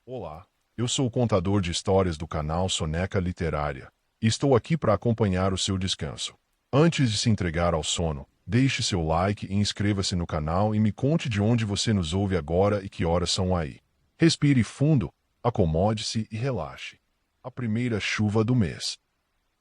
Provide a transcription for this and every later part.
Olá, eu sou o contador de histórias do canal Soneca Literária e estou aqui para acompanhar o seu descanso. Antes de se entregar ao sono, deixe seu like e inscreva-se no canal e me conte de onde você nos ouve agora e que horas são aí. Respire fundo, acomode-se e relaxe. A primeira chuva do mês.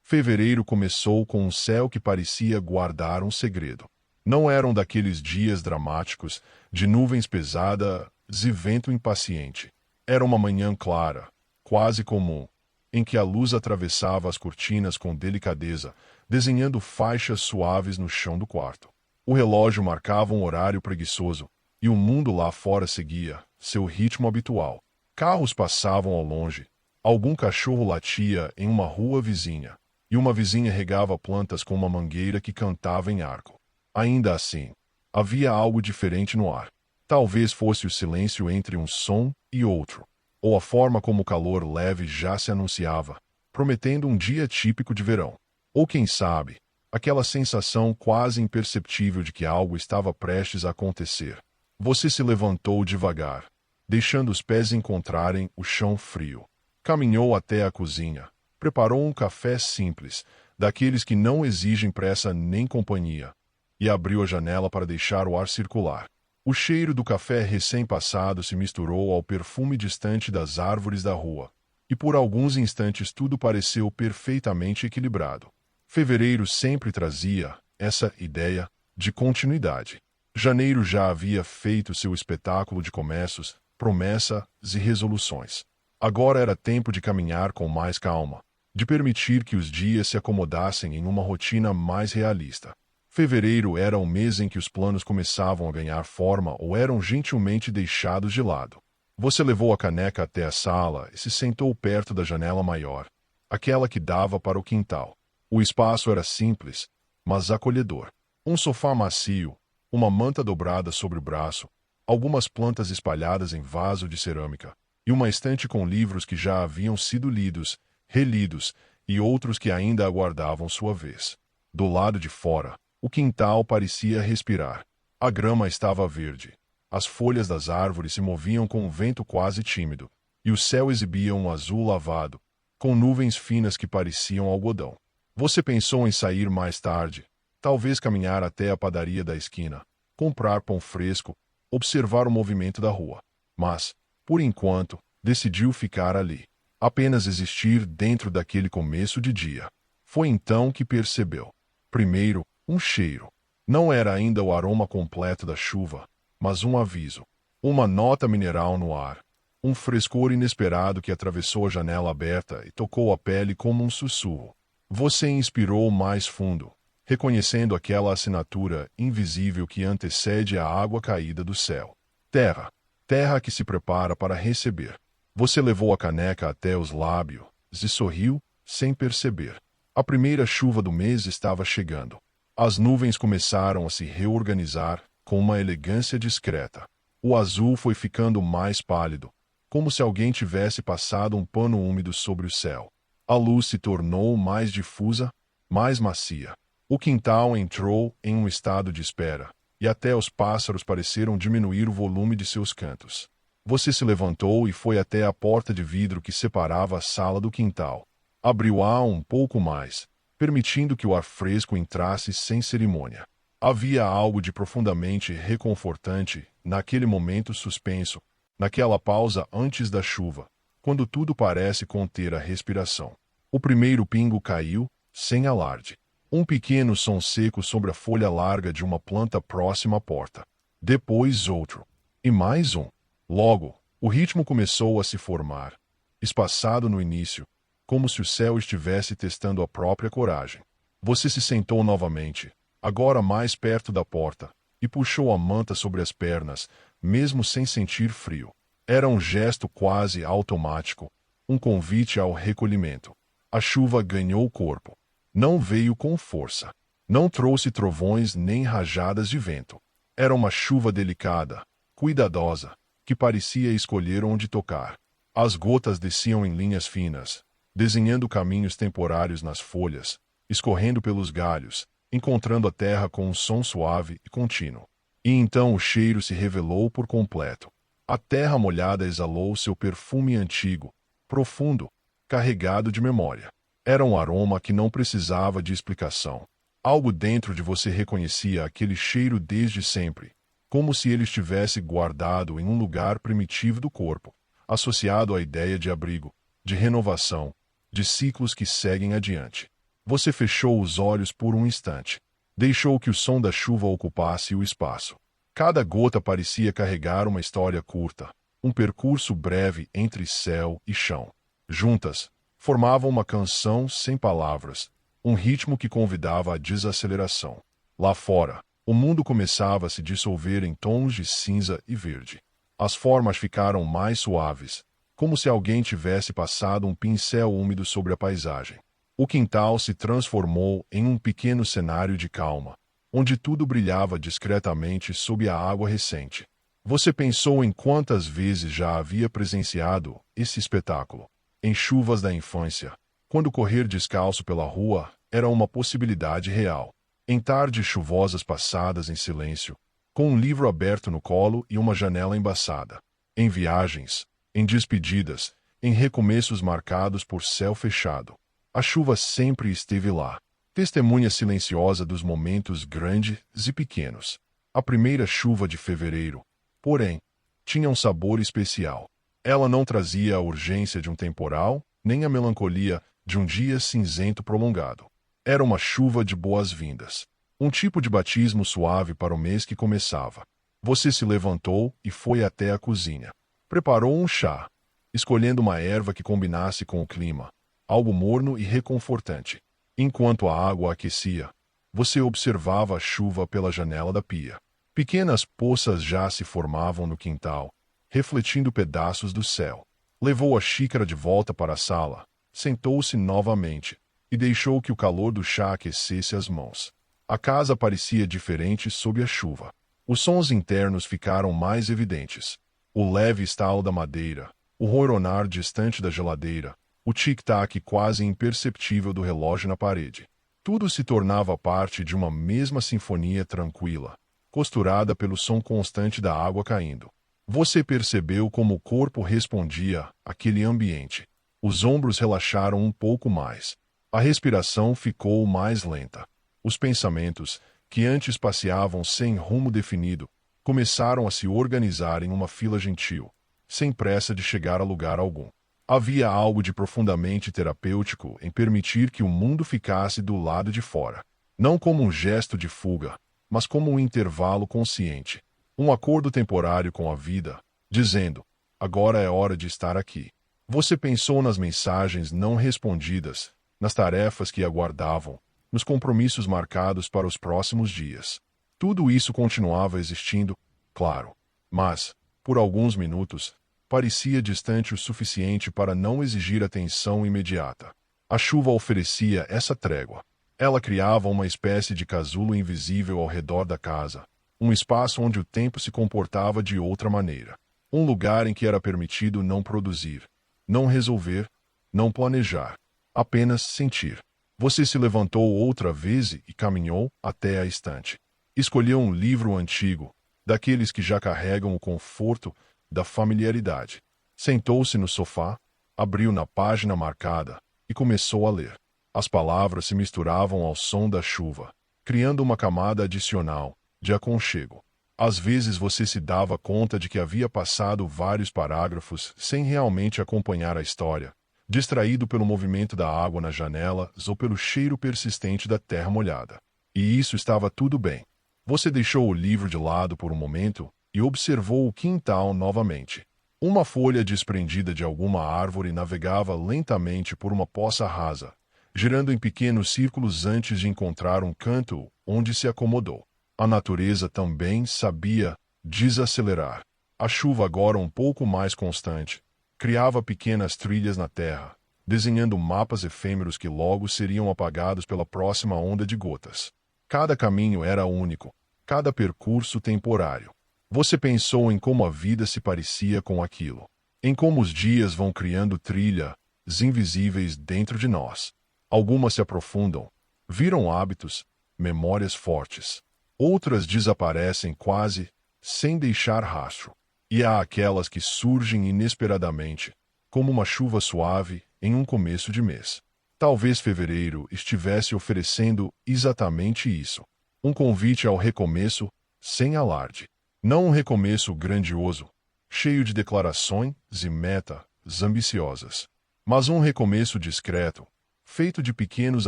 Fevereiro começou com um céu que parecia guardar um segredo. Não eram daqueles dias dramáticos, de nuvens pesadas e vento impaciente. Era uma manhã clara, quase comum, em que a luz atravessava as cortinas com delicadeza, desenhando faixas suaves no chão do quarto. O relógio marcava um horário preguiçoso, e o mundo lá fora seguia seu ritmo habitual. Carros passavam ao longe, algum cachorro latia em uma rua vizinha, e uma vizinha regava plantas com uma mangueira que cantava em arco. Ainda assim, havia algo diferente no ar. Talvez fosse o silêncio entre um som e outro, ou a forma como o calor leve já se anunciava, prometendo um dia típico de verão. Ou quem sabe, aquela sensação quase imperceptível de que algo estava prestes a acontecer. Você se levantou devagar, deixando os pés encontrarem o chão frio. Caminhou até a cozinha, preparou um café simples, daqueles que não exigem pressa nem companhia, e abriu a janela para deixar o ar circular. O cheiro do café recém-passado se misturou ao perfume distante das árvores da rua, e por alguns instantes tudo pareceu perfeitamente equilibrado. Fevereiro sempre trazia essa ideia de continuidade. Janeiro já havia feito seu espetáculo de começos, promessas e resoluções. Agora era tempo de caminhar com mais calma, de permitir que os dias se acomodassem em uma rotina mais realista. Fevereiro era o mês em que os planos começavam a ganhar forma ou eram gentilmente deixados de lado. Você levou a caneca até a sala e se sentou perto da janela maior, aquela que dava para o quintal. O espaço era simples, mas acolhedor. Um sofá macio, uma manta dobrada sobre o braço, algumas plantas espalhadas em vaso de cerâmica, e uma estante com livros que já haviam sido lidos, relidos, e outros que ainda aguardavam sua vez. Do lado de fora, o quintal parecia respirar. A grama estava verde. As folhas das árvores se moviam com um vento quase tímido, e o céu exibia um azul lavado, com nuvens finas que pareciam algodão. Você pensou em sair mais tarde, talvez caminhar até a padaria da esquina, comprar pão fresco, observar o movimento da rua. Mas, por enquanto, decidiu ficar ali, apenas existir dentro daquele começo de dia. Foi então que percebeu. Primeiro, um cheiro. Não era ainda o aroma completo da chuva, mas um aviso. Uma nota mineral no ar. Um frescor inesperado que atravessou a janela aberta e tocou a pele como um sussurro. Você inspirou mais fundo, reconhecendo aquela assinatura invisível que antecede a água caída do céu. Terra. Terra que se prepara para receber. Você levou a caneca até os lábios e sorriu, sem perceber. A primeira chuva do mês estava chegando. As nuvens começaram a se reorganizar com uma elegância discreta. O azul foi ficando mais pálido, como se alguém tivesse passado um pano úmido sobre o céu. A luz se tornou mais difusa, mais macia. O quintal entrou em um estado de espera, e até os pássaros pareceram diminuir o volume de seus cantos. Você se levantou e foi até a porta de vidro que separava a sala do quintal. Abriu-a um pouco mais, permitindo que o ar fresco entrasse sem cerimônia. Havia algo de profundamente reconfortante naquele momento suspenso, naquela pausa antes da chuva, quando tudo parece conter a respiração. O primeiro pingo caiu, sem alarde. Um pequeno som seco sobre a folha larga de uma planta próxima à porta. Depois outro. E mais um. Logo, o ritmo começou a se formar, espaçado no início, como se o céu estivesse testando a própria coragem. Você se sentou novamente, agora mais perto da porta, e puxou a manta sobre as pernas, mesmo sem sentir frio. Era um gesto quase automático, um convite ao recolhimento. A chuva ganhou corpo. Não veio com força. Não trouxe trovões nem rajadas de vento. Era uma chuva delicada, cuidadosa, que parecia escolher onde tocar. As gotas desciam em linhas finas, desenhando caminhos temporários nas folhas, escorrendo pelos galhos, encontrando a terra com um som suave e contínuo. E então o cheiro se revelou por completo. A terra molhada exalou seu perfume antigo, profundo, carregado de memória. Era um aroma que não precisava de explicação. Algo dentro de você reconhecia aquele cheiro desde sempre, como se ele estivesse guardado em um lugar primitivo do corpo, associado à ideia de abrigo, de renovação, de ciclos que seguem adiante. Você fechou os olhos por um instante. Deixou que o som da chuva ocupasse o espaço. Cada gota parecia carregar uma história curta, um percurso breve entre céu e chão. Juntas, formavam uma canção sem palavras, um ritmo que convidava à desaceleração. Lá fora, o mundo começava a se dissolver em tons de cinza e verde. As formas ficaram mais suaves, como se alguém tivesse passado um pincel úmido sobre a paisagem. O quintal se transformou em um pequeno cenário de calma, onde tudo brilhava discretamente sob a água recente. Você pensou em quantas vezes já havia presenciado esse espetáculo. Em chuvas da infância, quando correr descalço pela rua era uma possibilidade real. Em tardes chuvosas passadas em silêncio, com um livro aberto no colo e uma janela embaçada. Em viagens, em despedidas, em recomeços marcados por céu fechado. A chuva sempre esteve lá, testemunha silenciosa dos momentos grandes e pequenos. A primeira chuva de fevereiro, porém, tinha um sabor especial. Ela não trazia a urgência de um temporal, nem a melancolia de um dia cinzento prolongado. Era uma chuva de boas-vindas. Um tipo de batismo suave para o mês que começava. Você se levantou e foi até a cozinha. Preparou um chá, escolhendo uma erva que combinasse com o clima, algo morno e reconfortante. Enquanto a água aquecia, você observava a chuva pela janela da pia. Pequenas poças já se formavam no quintal, refletindo pedaços do céu. Levou a xícara de volta para a sala, sentou-se novamente e deixou que o calor do chá aquecesse as mãos. A casa parecia diferente sob a chuva. Os sons internos ficaram mais evidentes. O leve estalo da madeira, o ronronar distante da geladeira, o tic-tac quase imperceptível do relógio na parede. Tudo se tornava parte de uma mesma sinfonia tranquila, costurada pelo som constante da água caindo. Você percebeu como o corpo respondia àquele ambiente. Os ombros relaxaram um pouco mais. A respiração ficou mais lenta. Os pensamentos, que antes passeavam sem rumo definido, começaram a se organizar em uma fila gentil, sem pressa de chegar a lugar algum. Havia algo de profundamente terapêutico em permitir que o mundo ficasse do lado de fora. Não como um gesto de fuga, mas como um intervalo consciente. Um acordo temporário com a vida, dizendo, agora é hora de estar aqui. Você pensou nas mensagens não respondidas, nas tarefas que aguardavam, nos compromissos marcados para os próximos dias. Tudo isso continuava existindo, claro, mas, por alguns minutos, parecia distante o suficiente para não exigir atenção imediata. A chuva oferecia essa trégua. Ela criava uma espécie de casulo invisível ao redor da casa, um espaço onde o tempo se comportava de outra maneira. Um lugar em que era permitido não produzir, não resolver, não planejar, apenas sentir. Você se levantou outra vez e caminhou até a estante. Escolheu um livro antigo, daqueles que já carregam o conforto da familiaridade. Sentou-se no sofá, abriu na página marcada e começou a ler. As palavras se misturavam ao som da chuva, criando uma camada adicional de aconchego. Às vezes você se dava conta de que havia passado vários parágrafos sem realmente acompanhar a história, distraído pelo movimento da água nas janelas ou pelo cheiro persistente da terra molhada. E isso estava tudo bem. Você deixou o livro de lado por um momento e observou o quintal novamente. Uma folha desprendida de alguma árvore navegava lentamente por uma poça rasa, girando em pequenos círculos antes de encontrar um canto onde se acomodou. A natureza também sabia desacelerar. A chuva, agora um pouco mais constante, criava pequenas trilhas na terra, desenhando mapas efêmeros que logo seriam apagados pela próxima onda de gotas. Cada caminho era único, cada percurso temporário. Você pensou em como a vida se parecia com aquilo, em como os dias vão criando trilhas invisíveis dentro de nós. Algumas se aprofundam, viram hábitos, memórias fortes. Outras desaparecem quase sem deixar rastro. E há aquelas que surgem inesperadamente, como uma chuva suave em um começo de mês. Talvez fevereiro estivesse oferecendo exatamente isso. Um convite ao recomeço, sem alarde. Não um recomeço grandioso, cheio de declarações e metas ambiciosas. Mas um recomeço discreto, feito de pequenos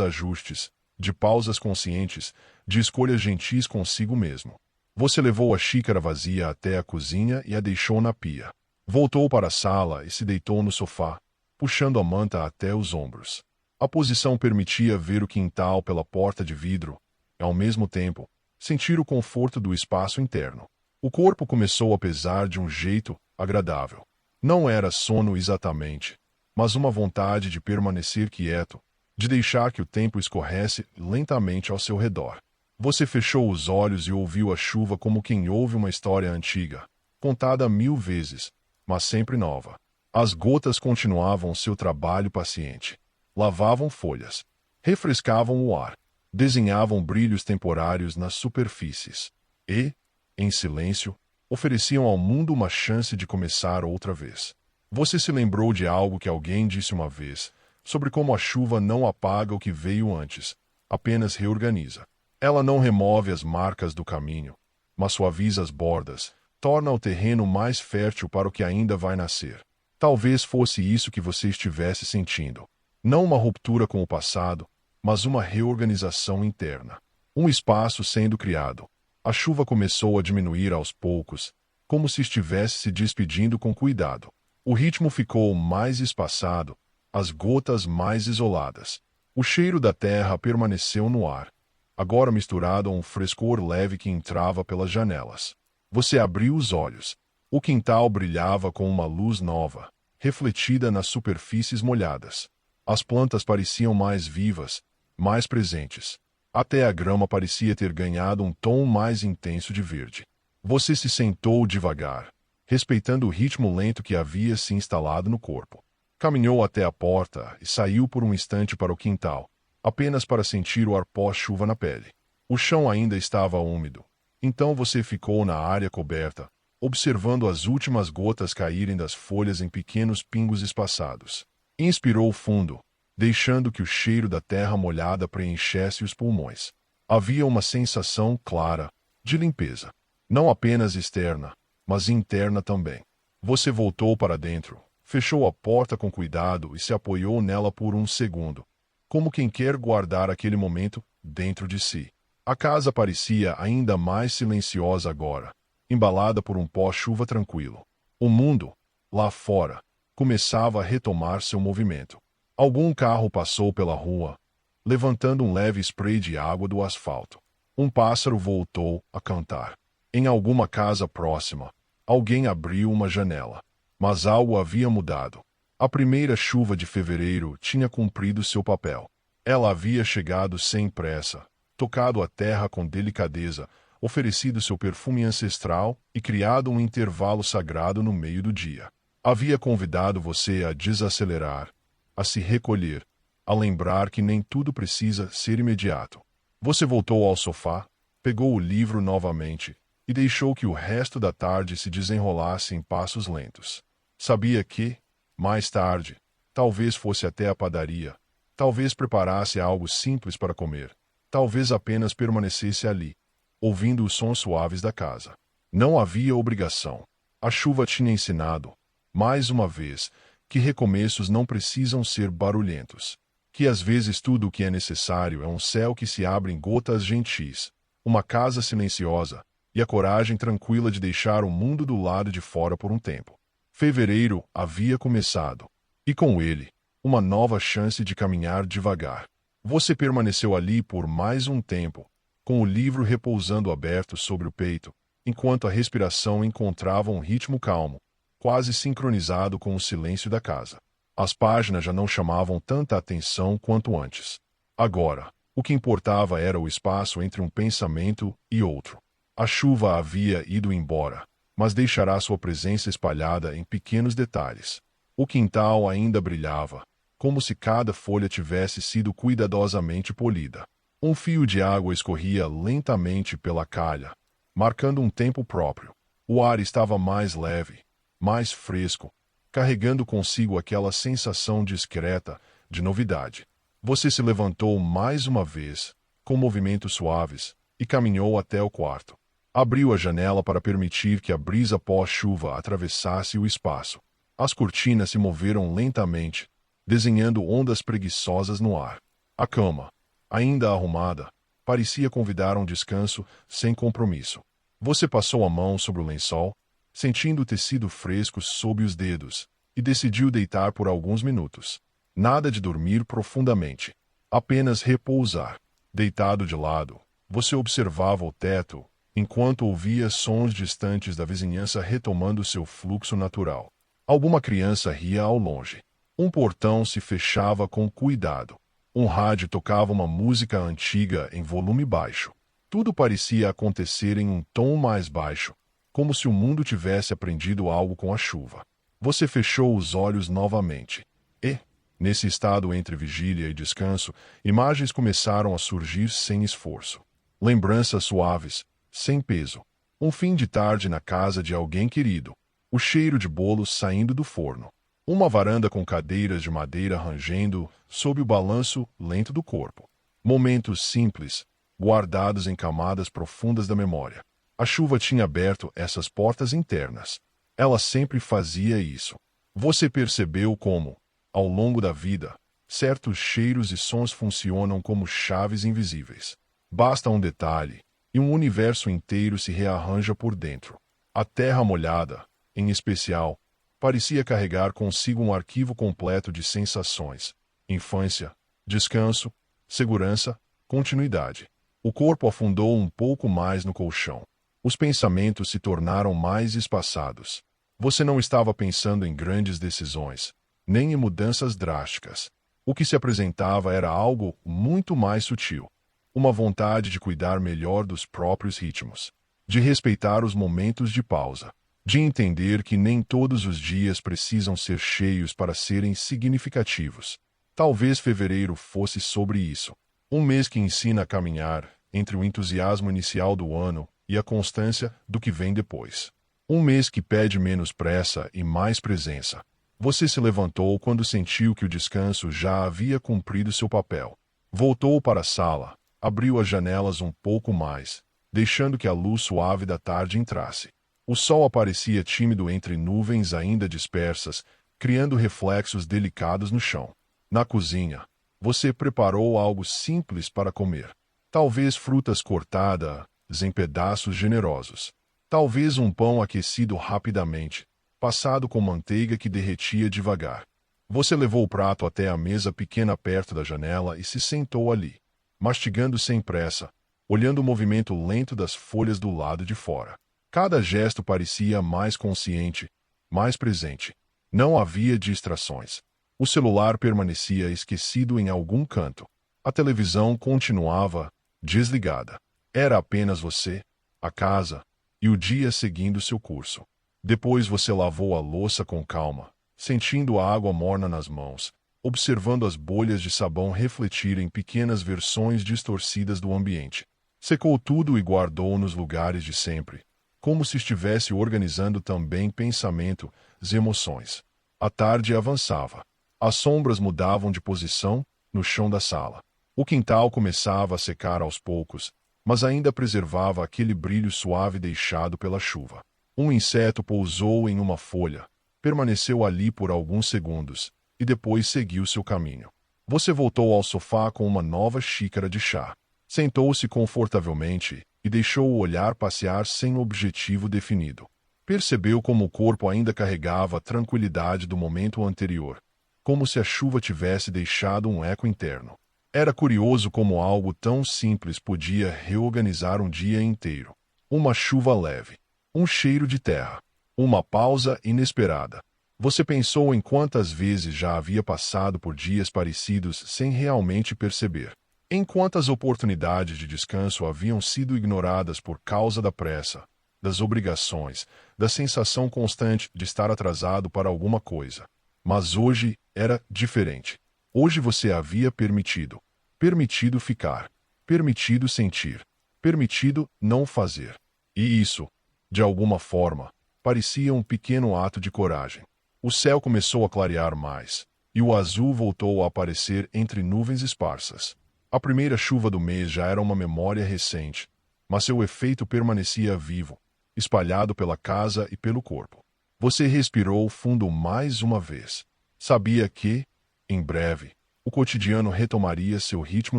ajustes, de pausas conscientes, de escolhas gentis consigo mesmo. Você levou a xícara vazia até a cozinha e a deixou na pia. Voltou para a sala e se deitou no sofá, puxando a manta até os ombros. A posição permitia ver o quintal pela porta de vidro e, ao mesmo tempo, sentir o conforto do espaço interno. O corpo começou a pesar de um jeito agradável. Não era sono exatamente, mas uma vontade de permanecer quieto, de deixar que o tempo escorresse lentamente ao seu redor. Você fechou os olhos e ouviu a chuva como quem ouve uma história antiga, contada 1000 vezes, mas sempre nova. As gotas continuavam seu trabalho paciente. Lavavam folhas, refrescavam o ar, desenhavam brilhos temporários nas superfícies e, em silêncio, ofereciam ao mundo uma chance de começar outra vez. Você se lembrou de algo que alguém disse uma vez, sobre como a chuva não apaga o que veio antes, apenas reorganiza. Ela não remove as marcas do caminho, mas suaviza as bordas, torna o terreno mais fértil para o que ainda vai nascer. Talvez fosse isso que você estivesse sentindo. Não uma ruptura com o passado, mas uma reorganização interna. Um espaço sendo criado. A chuva começou a diminuir aos poucos, como se estivesse se despedindo com cuidado. O ritmo ficou mais espaçado, as gotas mais isoladas. O cheiro da terra permaneceu no ar, agora misturado a um frescor leve que entrava pelas janelas. Você abriu os olhos. O quintal brilhava com uma luz nova, refletida nas superfícies molhadas. As plantas pareciam mais vivas, mais presentes. Até a grama parecia ter ganhado um tom mais intenso de verde. Você se sentou devagar, respeitando o ritmo lento que havia se instalado no corpo. Caminhou até a porta e saiu por um instante para o quintal, apenas para sentir o ar pós-chuva na pele. O chão ainda estava úmido, então você ficou na área coberta, observando as últimas gotas caírem das folhas em pequenos pingos espaçados. Inspirou fundo, deixando que o cheiro da terra molhada preenchesse os pulmões. Havia uma sensação clara de limpeza, não apenas externa, mas interna também. Você voltou para dentro, fechou a porta com cuidado e se apoiou nela por um segundo, como quem quer guardar aquele momento dentro de si. A casa parecia ainda mais silenciosa agora, embalada por um pós-chuva tranquilo. O mundo, lá fora, começava a retomar seu movimento. Algum carro passou pela rua, levantando um leve spray de água do asfalto. Um pássaro voltou a cantar. Em alguma casa próxima, alguém abriu uma janela. Mas algo havia mudado. A primeira chuva de fevereiro tinha cumprido seu papel. Ela havia chegado sem pressa, tocado a terra com delicadeza, oferecido seu perfume ancestral e criado um intervalo sagrado no meio do dia. Havia convidado você a desacelerar, a se recolher, a lembrar que nem tudo precisa ser imediato. Você voltou ao sofá, pegou o livro novamente e deixou que o resto da tarde se desenrolasse em passos lentos. Sabia que, mais tarde, talvez fosse até a padaria, talvez preparasse algo simples para comer, talvez apenas permanecesse ali, ouvindo os sons suaves da casa. Não havia obrigação. A chuva tinha ensinado, mais uma vez, que recomeços não precisam ser barulhentos. Que às vezes tudo o que é necessário é um céu que se abre em gotas gentis, uma casa silenciosa e a coragem tranquila de deixar o mundo do lado de fora por um tempo. Fevereiro havia começado, e com ele, uma nova chance de caminhar devagar. Você permaneceu ali por mais um tempo, com o livro repousando aberto sobre o peito, enquanto a respiração encontrava um ritmo calmo, quase sincronizado com o silêncio da casa. As páginas já não chamavam tanta atenção quanto antes. Agora, o que importava era o espaço entre um pensamento e outro. A chuva havia ido embora, mas deixará sua presença espalhada em pequenos detalhes. O quintal ainda brilhava, como se cada folha tivesse sido cuidadosamente polida. Um fio de água escorria lentamente pela calha, marcando um tempo próprio. O ar estava mais leve, mais fresco, carregando consigo aquela sensação discreta de novidade. Você se levantou mais uma vez, com movimentos suaves, e caminhou até o quarto. Abriu a janela para permitir que a brisa pós-chuva atravessasse o espaço. As cortinas se moveram lentamente, desenhando ondas preguiçosas no ar. A cama, ainda arrumada, parecia convidar um descanso sem compromisso. Você passou a mão sobre o lençol, sentindo o tecido fresco sob os dedos, e decidiu deitar por alguns minutos. Nada de dormir profundamente, apenas repousar. Deitado de lado, você observava o teto, enquanto ouvia sons distantes da vizinhança retomando seu fluxo natural. Alguma criança ria ao longe. Um portão se fechava com cuidado. Um rádio tocava uma música antiga em volume baixo. Tudo parecia acontecer em um tom mais baixo, como se o mundo tivesse aprendido algo com a chuva. Você fechou os olhos novamente. E, nesse estado entre vigília e descanso, imagens começaram a surgir sem esforço. Lembranças suaves, sem peso. Um fim de tarde na casa de alguém querido. O cheiro de bolos saindo do forno. Uma varanda com cadeiras de madeira rangendo sob o balanço lento do corpo. Momentos simples, guardados em camadas profundas da memória. A chuva tinha aberto essas portas internas. Ela sempre fazia isso. Você percebeu como, ao longo da vida, certos cheiros e sons funcionam como chaves invisíveis. Basta um detalhe, e um universo inteiro se rearranja por dentro. A terra molhada, em especial, parecia carregar consigo um arquivo completo de sensações: infância, descanso, segurança, continuidade. O corpo afundou um pouco mais no colchão. Os pensamentos se tornaram mais espaçados. Você não estava pensando em grandes decisões, nem em mudanças drásticas. O que se apresentava era algo muito mais sutil. Uma vontade de cuidar melhor dos próprios ritmos, de respeitar os momentos de pausa, de entender que nem todos os dias precisam ser cheios para serem significativos. Talvez fevereiro fosse sobre isso. Um mês que ensina a caminhar entre o entusiasmo inicial do ano e a constância do que vem depois. Um mês que pede menos pressa e mais presença. Você se levantou quando sentiu que o descanso já havia cumprido seu papel. Voltou para a sala, abriu as janelas um pouco mais, deixando que a luz suave da tarde entrasse. O sol aparecia tímido entre nuvens ainda dispersas, criando reflexos delicados no chão. Na cozinha, você preparou algo simples para comer. Talvez frutas cortadas em pedaços generosos. Talvez um pão aquecido rapidamente, passado com manteiga que derretia devagar. Você levou o prato até a mesa pequena perto da janela e se sentou ali, mastigando sem pressa, olhando o movimento lento das folhas do lado de fora. Cada gesto parecia mais consciente, mais presente. Não havia distrações. O celular permanecia esquecido em algum canto. A televisão continuava desligada. Era apenas você, a casa e o dia seguindo seu curso. Depois você lavou a louça com calma, sentindo a água morna nas mãos, observando as bolhas de sabão refletirem pequenas versões distorcidas do ambiente. Secou tudo e guardou nos lugares de sempre, como se estivesse organizando também pensamento e emoções. A tarde avançava. As sombras mudavam de posição no chão da sala. O quintal começava a secar aos poucos, mas ainda preservava aquele brilho suave deixado pela chuva. Um inseto pousou em uma folha, permaneceu ali por alguns segundos, e depois seguiu seu caminho. Você voltou ao sofá com uma nova xícara de chá. Sentou-se confortavelmente e deixou o olhar passear sem objetivo definido. Percebeu como o corpo ainda carregava a tranquilidade do momento anterior, como se a chuva tivesse deixado um eco interno. Era curioso como algo tão simples podia reorganizar um dia inteiro. Uma chuva leve, um cheiro de terra, uma pausa inesperada. Você pensou em quantas vezes já havia passado por dias parecidos sem realmente perceber. Em quantas oportunidades de descanso haviam sido ignoradas por causa da pressa, das obrigações, da sensação constante de estar atrasado para alguma coisa. Mas hoje era diferente. Hoje você havia permitido. Permitido ficar. Permitido sentir. Permitido não fazer. E isso, De alguma forma, parecia um pequeno ato de coragem. O céu começou a clarear mais, e o azul voltou a aparecer entre nuvens esparsas. A primeira chuva do mês já era uma memória recente, mas seu efeito permanecia vivo, espalhado pela casa e pelo corpo. Você respirou fundo mais uma vez. Sabia que, em breve, o cotidiano retomaria seu ritmo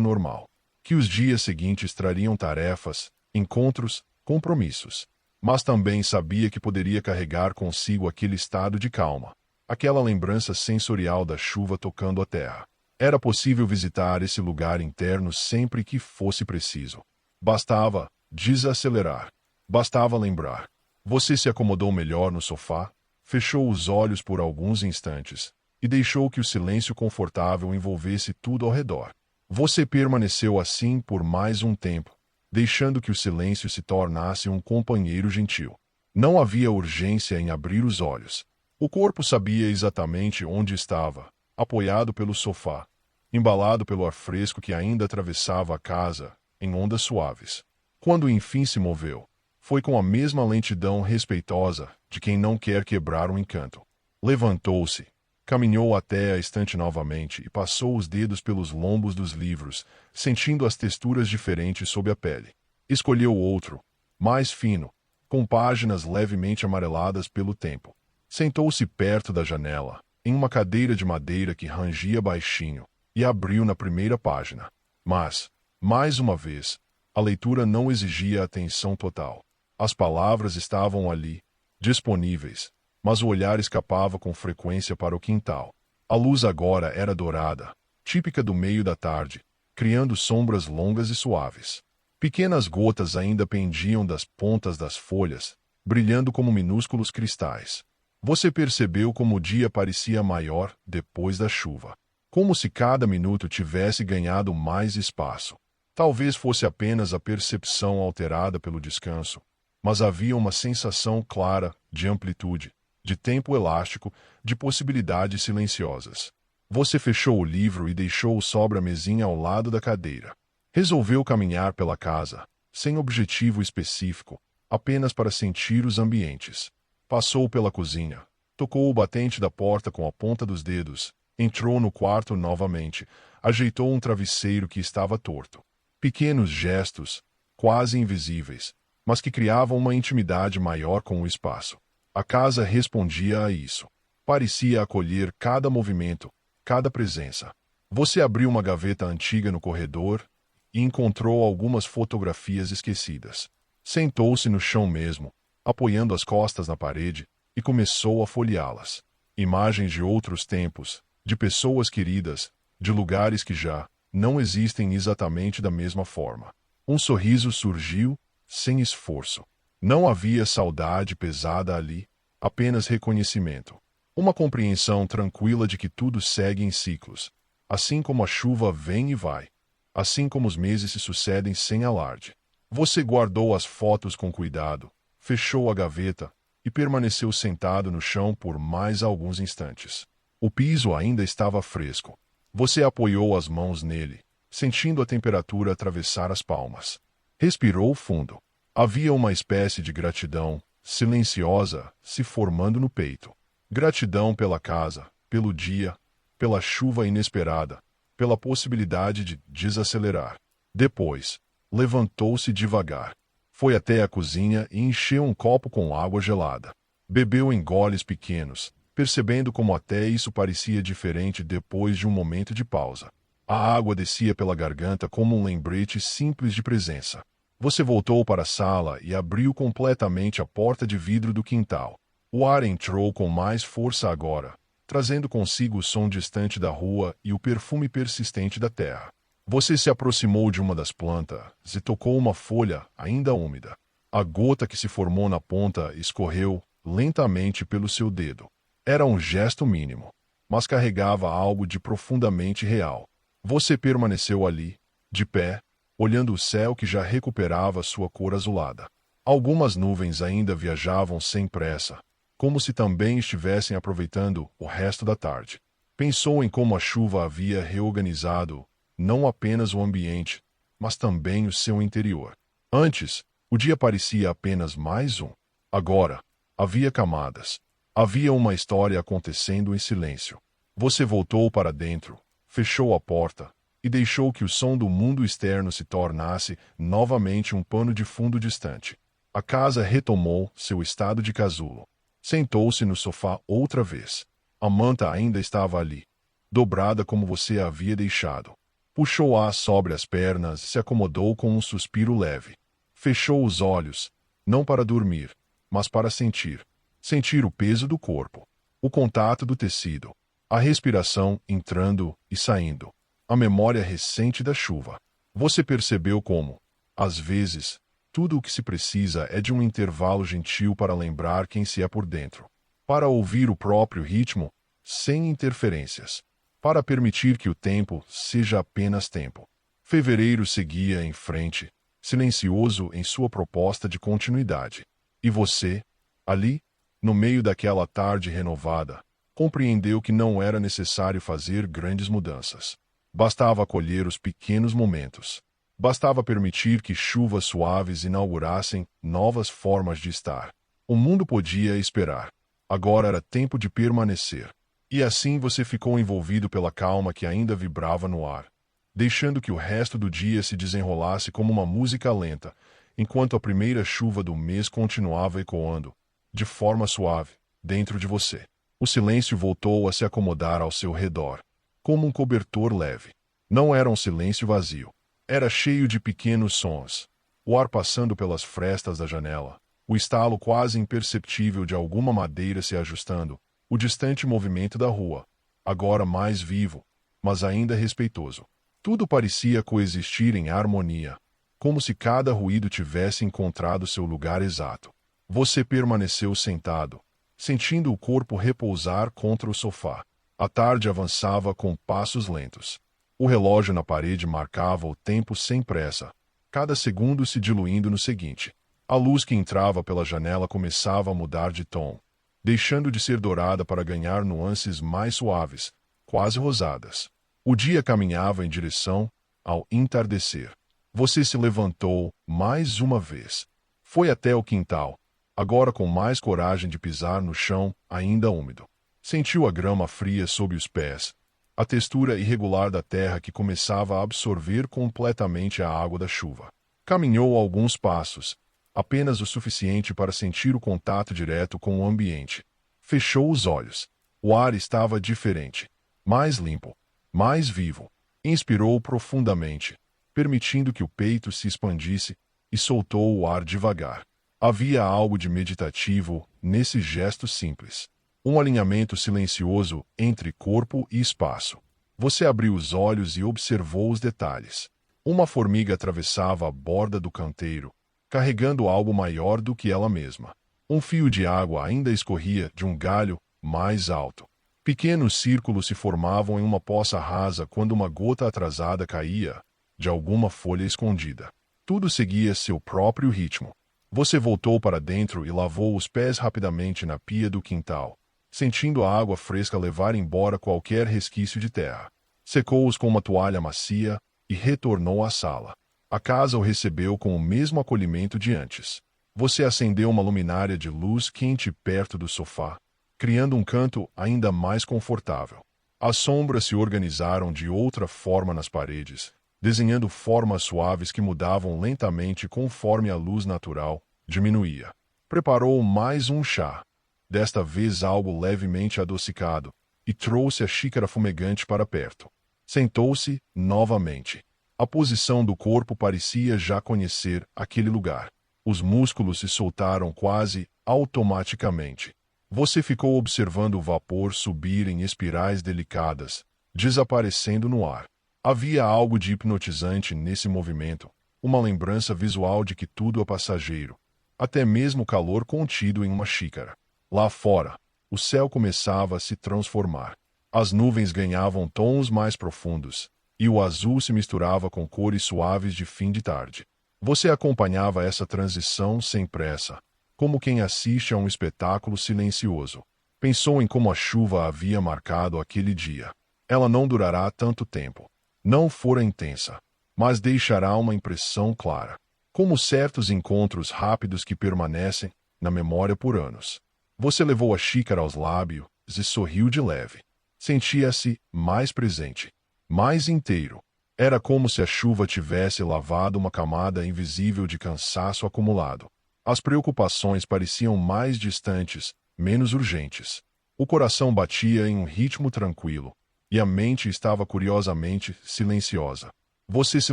normal, que os dias seguintes trariam tarefas, encontros, compromissos. Mas também sabia que poderia carregar consigo aquele estado de calma, aquela lembrança sensorial da chuva tocando a terra. Era possível visitar esse lugar interno sempre que fosse preciso. Bastava desacelerar. Bastava lembrar. Você se acomodou melhor no sofá, fechou os olhos por alguns instantes e deixou que o silêncio confortável envolvesse tudo ao redor. Você permaneceu assim por mais um tempo, deixando que o silêncio se tornasse um companheiro gentil. Não havia urgência em abrir os olhos. O corpo sabia exatamente onde estava, apoiado pelo sofá, embalado pelo ar fresco que ainda atravessava a casa, em ondas suaves. Quando enfim se moveu, foi com a mesma lentidão respeitosa de quem não quer quebrar o encanto. Levantou-se, caminhou até a estante novamente e passou os dedos pelos lombos dos livros, sentindo as texturas diferentes sob a pele. Escolheu outro, mais fino, com páginas levemente amareladas pelo tempo. Sentou-se perto da janela, em uma cadeira de madeira que rangia baixinho, e abriu na primeira página. Mas, mais uma vez, a leitura não exigia atenção total. As palavras estavam ali, disponíveis, mas o olhar escapava com frequência para o quintal. A luz agora era dourada, típica do meio da tarde, criando sombras longas e suaves. Pequenas gotas ainda pendiam das pontas das folhas, brilhando como minúsculos cristais. Você percebeu como o dia parecia maior depois da chuva. Como se cada minuto tivesse ganhado mais espaço. Talvez fosse apenas a percepção alterada pelo descanso, mas havia uma sensação clara de amplitude, de tempo elástico, de possibilidades silenciosas. Você fechou o livro e deixou-o sobre a mesinha ao lado da cadeira. Resolveu caminhar pela casa, sem objetivo específico, apenas para sentir os ambientes. Passou pela cozinha, tocou o batente da porta com a ponta dos dedos, entrou no quarto novamente, ajeitou um travesseiro que estava torto. Pequenos gestos, quase invisíveis, mas que criavam uma intimidade maior com o espaço. A casa respondia a isso. Parecia acolher cada movimento, cada presença. Você abriu uma gaveta antiga no corredor e encontrou algumas fotografias esquecidas. Sentou-se no chão mesmo, apoiando as costas na parede, e começou a folheá-las. Imagens de outros tempos, de pessoas queridas, de lugares que já não existem exatamente da mesma forma. Um sorriso surgiu, sem esforço. Não havia saudade pesada ali, apenas reconhecimento. Uma compreensão tranquila de que tudo segue em ciclos, assim como a chuva vem e vai, assim como os meses se sucedem sem alarde. Você guardou as fotos com cuidado, fechou a gaveta e permaneceu sentado no chão por mais alguns instantes. O piso ainda estava fresco. Você apoiou as mãos nele, sentindo a temperatura atravessar as palmas. Respirou fundo. Havia uma espécie de gratidão, silenciosa, se formando no peito. Gratidão pela casa, pelo dia, pela chuva inesperada, pela possibilidade de desacelerar. Depois, levantou-se devagar. Foi até a cozinha e encheu um copo com água gelada. Bebeu em goles pequenos, percebendo como até isso parecia diferente depois de um momento de pausa. A água descia pela garganta como um lembrete simples de presença. Você voltou para a sala e abriu completamente a porta de vidro do quintal. O ar entrou com mais força agora, trazendo consigo o som distante da rua e o perfume persistente da terra. Você se aproximou de uma das plantas e tocou uma folha ainda úmida. A gota que se formou na ponta escorreu lentamente pelo seu dedo. Era um gesto mínimo, mas carregava algo de profundamente real. Você permaneceu ali, de pé, olhando o céu que já recuperava sua cor azulada. Algumas nuvens ainda viajavam sem pressa, como se também estivessem aproveitando o resto da tarde. Pensou em como a chuva havia reorganizado não apenas o ambiente, mas também o seu interior. Antes, o dia parecia apenas mais um. Agora, havia camadas. Havia uma história acontecendo em silêncio. Você voltou para dentro, fechou a porta e deixou que o som do mundo externo se tornasse novamente um pano de fundo distante. A casa retomou seu estado de casulo. Sentou-se no sofá outra vez. A manta ainda estava ali, dobrada como você a havia deixado. Puxou-a sobre as pernas e se acomodou com um suspiro leve. Fechou os olhos, não para dormir, mas para sentir. Sentir o peso do corpo, o contato do tecido, a respiração entrando e saindo, a memória recente da chuva. Você percebeu como, às vezes, tudo o que se precisa é de um intervalo gentil para lembrar quem se é por dentro, para ouvir o próprio ritmo, sem interferências, para permitir que o tempo seja apenas tempo. Fevereiro seguia em frente, silencioso em sua proposta de continuidade. E você, ali, no meio daquela tarde renovada, compreendeu que não era necessário fazer grandes mudanças. Bastava acolher os pequenos momentos. Bastava permitir que chuvas suaves inaugurassem novas formas de estar. O mundo podia esperar. Agora era tempo de permanecer. E assim você ficou envolvido pela calma que ainda vibrava no ar, deixando que o resto do dia se desenrolasse como uma música lenta, enquanto a primeira chuva do mês continuava ecoando, de forma suave, dentro de você. O silêncio voltou a se acomodar ao seu redor, como um cobertor leve. Não era um silêncio vazio. Era cheio de pequenos sons. O ar passando pelas frestas da janela, o estalo quase imperceptível de alguma madeira se ajustando, o distante movimento da rua, agora mais vivo, mas ainda respeitoso. Tudo parecia coexistir em harmonia, como se cada ruído tivesse encontrado seu lugar exato. Você permaneceu sentado, sentindo o corpo repousar contra o sofá. A tarde avançava com passos lentos. O relógio na parede marcava o tempo sem pressa, cada segundo se diluindo no seguinte. A luz que entrava pela janela começava a mudar de tom, deixando de ser dourada para ganhar nuances mais suaves, quase rosadas. O dia caminhava em direção ao entardecer. Você se levantou mais uma vez. Foi até o quintal, agora com mais coragem de pisar no chão ainda úmido. Sentiu a grama fria sob os pés, a textura irregular da terra que começava a absorver completamente a água da chuva. Caminhou alguns passos, apenas o suficiente para sentir o contato direto com o ambiente. Fechou os olhos. O ar estava diferente, mais limpo, mais vivo. Inspirou profundamente, permitindo que o peito se expandisse, e soltou o ar devagar. Havia algo de meditativo nesse gesto simples. Um alinhamento silencioso entre corpo e espaço. Você abriu os olhos e observou os detalhes. Uma formiga atravessava a borda do canteiro, carregando algo maior do que ela mesma. Um fio de água ainda escorria de um galho mais alto. Pequenos círculos se formavam em uma poça rasa quando uma gota atrasada caía de alguma folha escondida. Tudo seguia seu próprio ritmo. Você voltou para dentro e lavou os pés rapidamente na pia do quintal, sentindo a água fresca levar embora qualquer resquício de terra. Secou-os com uma toalha macia e retornou à sala. A casa o recebeu com o mesmo acolhimento de antes. Você acendeu uma luminária de luz quente perto do sofá, criando um canto ainda mais confortável. As sombras se organizaram de outra forma nas paredes, desenhando formas suaves que mudavam lentamente conforme a luz natural diminuía. Preparou mais um chá, desta vez algo levemente adocicado, e trouxe a xícara fumegante para perto. Sentou-se novamente. A posição do corpo parecia já conhecer aquele lugar. Os músculos se soltaram quase automaticamente. Você ficou observando o vapor subir em espirais delicadas, desaparecendo no ar. Havia algo de hipnotizante nesse movimento, uma lembrança visual de que tudo é passageiro, até mesmo o calor contido em uma xícara. Lá fora, o céu começava a se transformar. As nuvens ganhavam tons mais profundos, e o azul se misturava com cores suaves de fim de tarde. Você acompanhava essa transição sem pressa, como quem assiste a um espetáculo silencioso. Pensou em como a chuva havia marcado aquele dia. Ela não durará tanto tempo. Não fora intensa, mas deixará uma impressão clara. Como certos encontros rápidos que permanecem, na memória por anos. Você levou a xícara aos lábios e sorriu de leve. Sentia-se mais presente, mais inteiro. Era como se a chuva tivesse lavado uma camada invisível de cansaço acumulado. As preocupações pareciam mais distantes, menos urgentes. O coração batia em um ritmo tranquilo, e a mente estava curiosamente silenciosa. Você se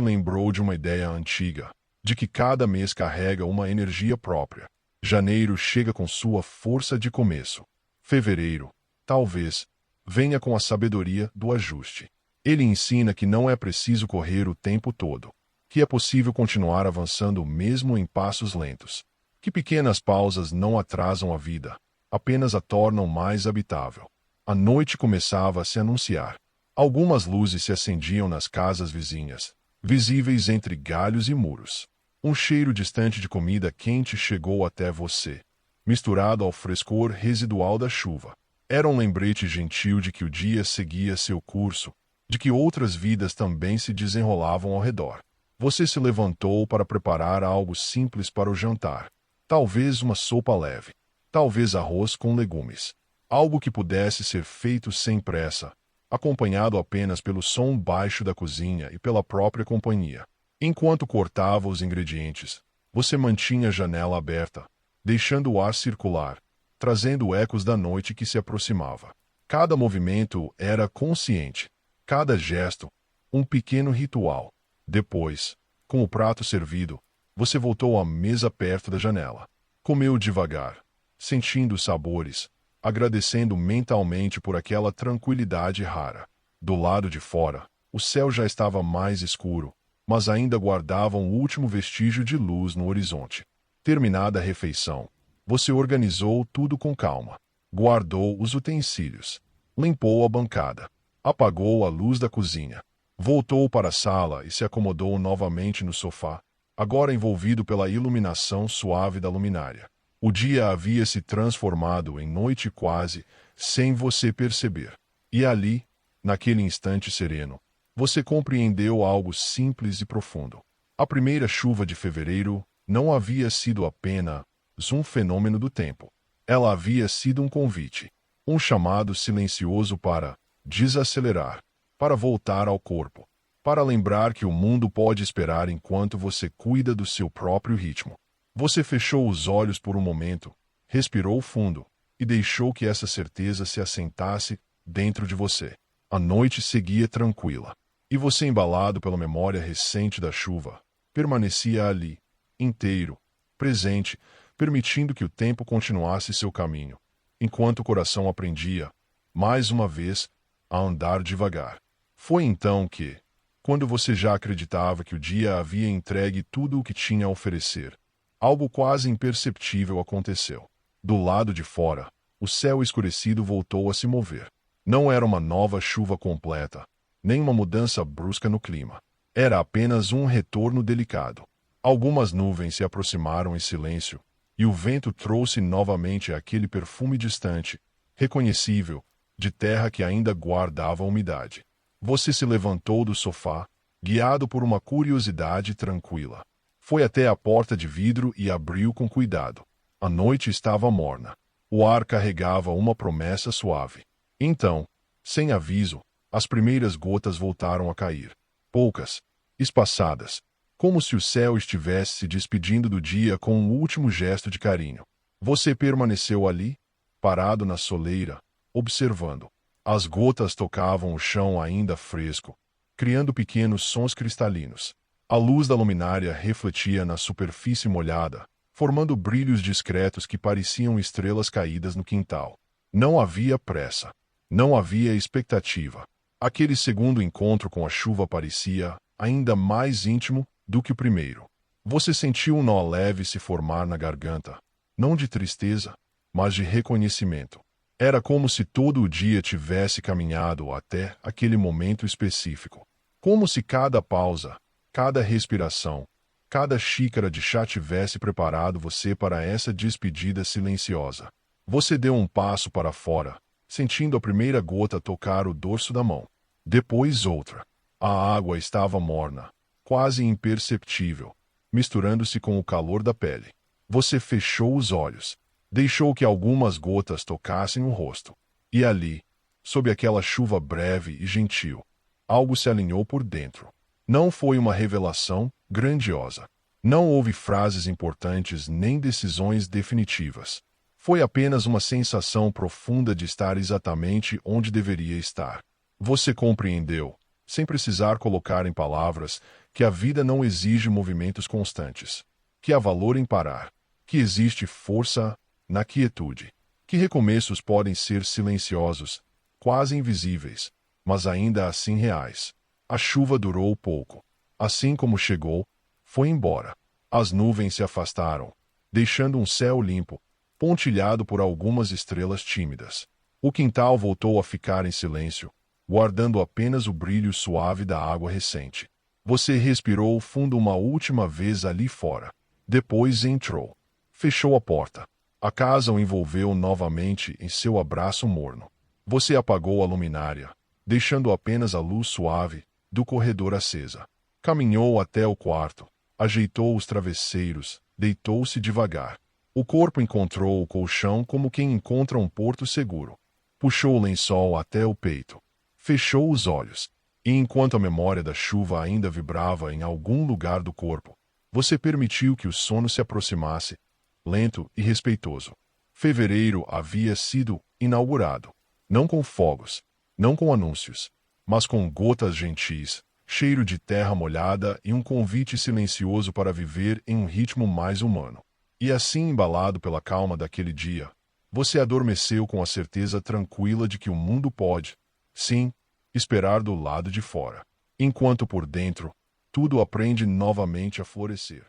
lembrou de uma ideia antiga, de que cada mês carrega uma energia própria. Janeiro chega com sua força de começo. Fevereiro, talvez, venha com a sabedoria do ajuste. Ele ensina que não é preciso correr o tempo todo, que é possível continuar avançando mesmo em passos lentos, que pequenas pausas não atrasam a vida, apenas a tornam mais habitável. A noite começava a se anunciar. Algumas luzes se acendiam nas casas vizinhas, visíveis entre galhos e muros. Um cheiro distante de comida quente chegou até você, misturado ao frescor residual da chuva. Era um lembrete gentil de que o dia seguia seu curso, de que outras vidas também se desenrolavam ao redor. Você se levantou para preparar algo simples para o jantar. Talvez uma sopa leve. Talvez arroz com legumes. Algo que pudesse ser feito sem pressa, acompanhado apenas pelo som baixo da cozinha e pela própria companhia. Enquanto cortava os ingredientes, você mantinha a janela aberta, deixando o ar circular, trazendo ecos da noite que se aproximava. Cada movimento era consciente, cada gesto, um pequeno ritual. Depois, com o prato servido, você voltou à mesa perto da janela. Comeu devagar, sentindo os sabores, agradecendo mentalmente por aquela tranquilidade rara. Do lado de fora, o céu já estava mais escuro, mas ainda guardava um último vestígio de luz no horizonte. Terminada a refeição, você organizou tudo com calma. Guardou os utensílios, limpou a bancada, apagou a luz da cozinha, voltou para a sala e se acomodou novamente no sofá, agora envolvido pela iluminação suave da luminária. O dia havia se transformado em noite quase, sem você perceber. E ali, naquele instante sereno, você compreendeu algo simples e profundo. A primeira chuva de fevereiro não havia sido apenas um fenômeno do tempo. Ela havia sido um convite, um chamado silencioso para desacelerar, para voltar ao corpo, para lembrar que o mundo pode esperar enquanto você cuida do seu próprio ritmo. Você fechou os olhos por um momento, respirou fundo e deixou que essa certeza se assentasse dentro de você. A noite seguia tranquila. E você, embalado pela memória recente da chuva, permanecia ali, inteiro, presente, permitindo que o tempo continuasse seu caminho, enquanto o coração aprendia, mais uma vez, a andar devagar. Foi então que, quando você já acreditava que o dia havia entregue tudo o que tinha a oferecer, algo quase imperceptível aconteceu. Do lado de fora, o céu escurecido voltou a se mover. Não era uma nova chuva completa, nem uma mudança brusca no clima. Era apenas um retorno delicado. Algumas nuvens se aproximaram em silêncio, e o vento trouxe novamente aquele perfume distante, reconhecível, de terra que ainda guardava a umidade. Você se levantou do sofá, guiado por uma curiosidade tranquila. Foi até a porta de vidro e abriu com cuidado. A noite estava morna. O ar carregava uma promessa suave. Então, sem aviso, as primeiras gotas voltaram a cair. Poucas, espaçadas, como se o céu estivesse se despedindo do dia com um último gesto de carinho. Você permaneceu ali, parado na soleira, observando. As gotas tocavam o chão ainda fresco, criando pequenos sons cristalinos. A luz da luminária refletia na superfície molhada, formando brilhos discretos que pareciam estrelas caídas no quintal. Não havia pressa. Não havia expectativa. Aquele segundo encontro com a chuva parecia ainda mais íntimo do que o primeiro. Você sentiu um nó leve se formar na garganta, não de tristeza, mas de reconhecimento. Era como se todo o dia tivesse caminhado até aquele momento específico. Como se cada pausa, cada respiração, cada xícara de chá tivesse preparado você para essa despedida silenciosa. Você deu um passo para fora, sentindo a primeira gota tocar o dorso da mão. Depois outra. A água estava morna, quase imperceptível, misturando-se com o calor da pele. Você fechou os olhos. Deixou que algumas gotas tocassem o rosto. E ali, sob aquela chuva breve e gentil, algo se alinhou por dentro. Não foi uma revelação grandiosa. Não houve frases importantes nem decisões definitivas. Foi apenas uma sensação profunda de estar exatamente onde deveria estar. Você compreendeu, sem precisar colocar em palavras, que a vida não exige movimentos constantes, que há valor em parar, que existe força na quietude, que recomeços podem ser silenciosos, quase invisíveis, mas ainda assim reais. A chuva durou pouco. Assim como chegou, foi embora. As nuvens se afastaram, deixando um céu limpo, pontilhado por algumas estrelas tímidas. O quintal voltou a ficar em silêncio, guardando apenas o brilho suave da água recente. Você respirou fundo uma última vez ali fora. Depois entrou. Fechou a porta. A casa o envolveu novamente em seu abraço morno. Você apagou a luminária, deixando apenas a luz suave do corredor acesa. Caminhou até o quarto, ajeitou os travesseiros, deitou-se devagar. O corpo encontrou o colchão como quem encontra um porto seguro. Puxou o lençol até o peito. Fechou os olhos. E enquanto a memória da chuva ainda vibrava em algum lugar do corpo, você permitiu que o sono se aproximasse, lento e respeitoso. Fevereiro havia sido inaugurado. Não com fogos, não com anúncios, mas com gotas gentis, cheiro de terra molhada e um convite silencioso para viver em um ritmo mais humano. E assim, embalado pela calma daquele dia, você adormeceu com a certeza tranquila de que o mundo pode, sim, esperar do lado de fora, enquanto por dentro, tudo aprende novamente a florescer.